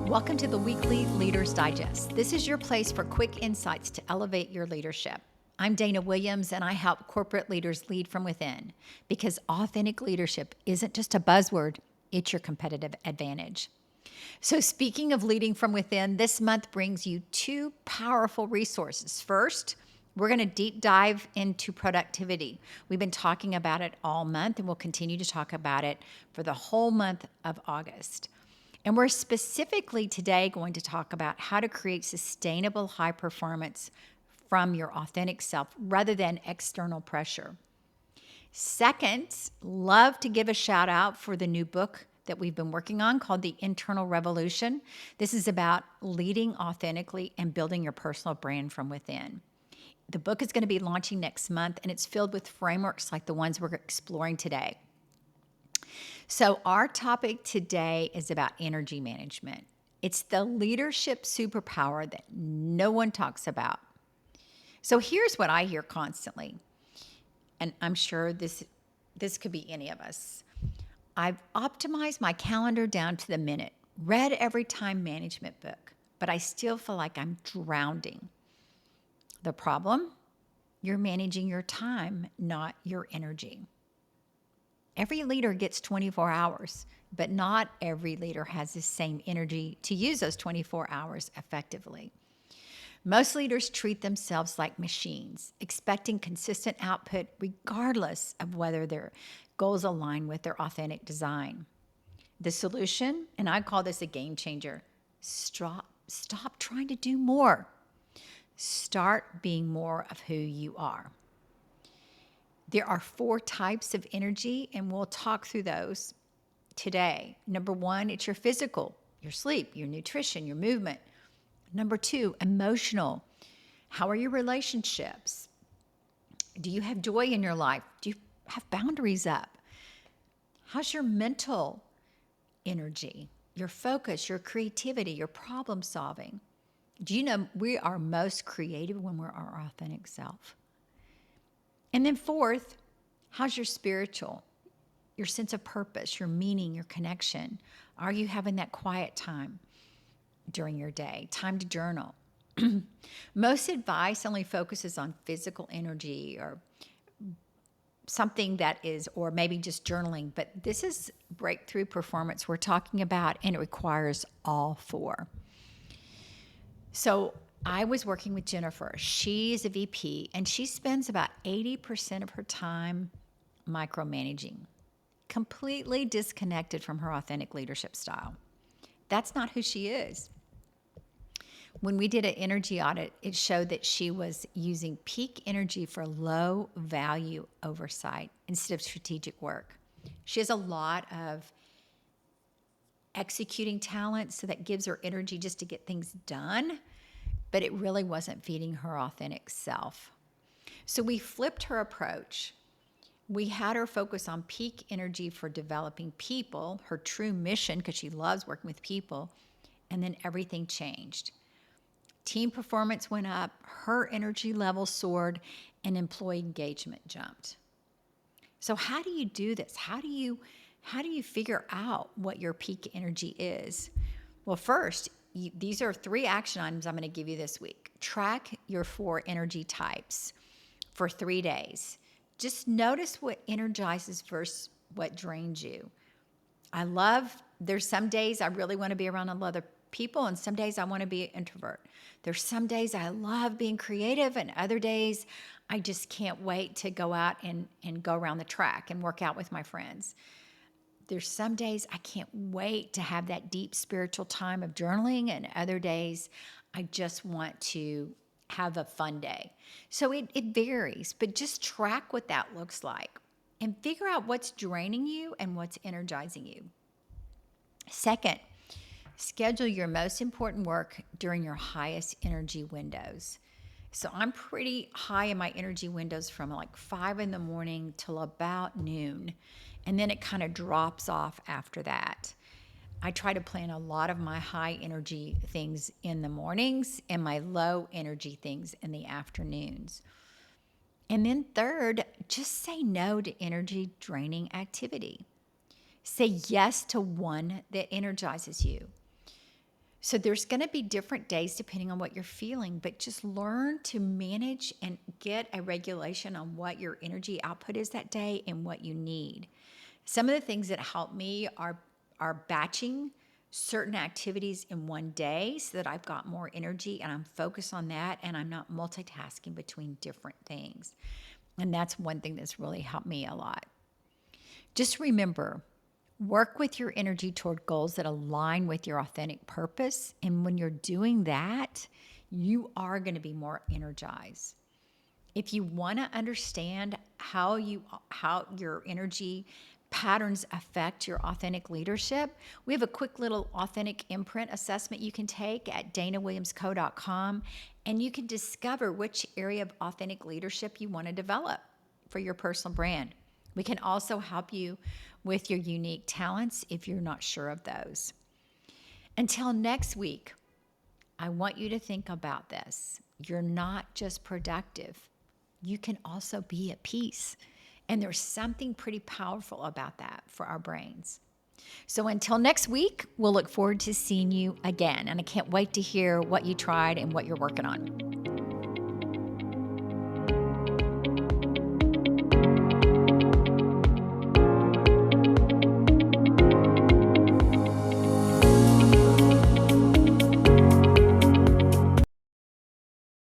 Welcome to the weekly Leaders Digest. This is your place for quick insights to elevate your leadership. I'm Dana Williams, and I help corporate leaders lead from within because authentic leadership isn't just a buzzword, it's your competitive advantage. So speaking of leading from within, this month brings you two powerful resources. First, we're going to deep dive into productivity. We've been talking about it all month, and we'll continue to talk about it for the whole month of August. And we're specifically today going to talk about how to create sustainable high performance from your authentic self rather than external pressure. Second, love to give a shout out for the new book that we've been working on called The Internal Revolution. This is about leading authentically and building your personal brand from within. The book is going to be launching next month, and it's filled with frameworks like the ones we're exploring today. So our topic today is about energy management. It's the leadership superpower that no one talks about. So here's what I hear constantly, and I'm sure this could be any of us. I've optimized my calendar down to the minute, read every time management book, but I still feel like I'm drowning. The problem? You're managing your time, not your energy. Every leader gets 24 hours, but not every leader has the same energy to use those 24 hours effectively. Most leaders treat themselves like machines, expecting consistent output regardless of whether their goals align with their authentic design. The solution, and I call this a game changer, stop trying to do more. Start being more of who you are. There are 4 types of energy, and we'll talk through those today. Number 1, it's your physical, your sleep, your nutrition, your movement. Number 2, emotional. How are your relationships? Do you have joy in your life? Do you have boundaries up? How's your mental energy, your focus, your creativity, your problem solving? Do you know we are most creative when we're our authentic self? And then 4th, how's your spiritual, your sense of purpose, your meaning, your connection? Are you having that quiet time during your day, time to journal? Most advice only focuses on physical energy or something that is, or maybe just journaling, but this is breakthrough performance we're talking about, and it requires all 4. So I was working with Jennifer. She's a VP, and she spends about 80% of her time micromanaging, completely disconnected from her authentic leadership style. That's not who she is. When we did an energy audit, it showed that she was using peak energy for low value oversight instead of strategic work. She has a lot of executing talent, so that gives her energy just to get things done, but it really wasn't feeding her authentic self. So we flipped her approach. We had her focus on peak energy for developing people, her true mission, because she loves working with people, and then everything changed. Team performance went up, her energy level soared, and employee engagement jumped. So how do you do this? How do you figure out what your peak energy is? Well, first, these are 3 action items I'm going to give you this week. Track your 4 energy types for 3 days. Just notice what energizes versus what drains you. There's some days I really want to be around other people, and some days I want to be an introvert. There's some days I love being creative, and other days I just can't wait to go out and go around the track and work out with my friends. There's some days I can't wait to have that deep spiritual time of journaling, and other days I just want to have a fun day. So it varies, but just track what that looks like and figure out what's draining you and what's energizing you. Second, schedule your most important work during your highest energy windows. So I'm pretty high in my energy windows from like 5 in the morning till about noon. And then it kind of drops off after that. I try to plan a lot of my high energy things in the mornings and my low energy things in the afternoons. And then third, just say no to energy draining activity. Say yes to one that energizes you. So there's going to be different days depending on what you're feeling, but just learn to manage and get a regulation on what your energy output is that day and what you need. Some of the things that help me are batching certain activities in one day so that I've got more energy and I'm focused on that and I'm not multitasking between different things. And that's one thing that's really helped me a lot. Just remember, work with your energy toward goals that align with your authentic purpose. And when you're doing that, you are going to be more energized. If you want to understand how your energy patterns affect your authentic leadership, we have a quick little authentic imprint assessment you can take at danawilliamsco.com, and you can discover which area of authentic leadership you want to develop for your personal brand. We can also help you with your unique talents if you're not sure of those. Until next week, I want you to think about this. You're not just productive. You can also be at peace. And there's something pretty powerful about that for our brains. So until next week, we'll look forward to seeing you again. And I can't wait to hear what you tried and what you're working on.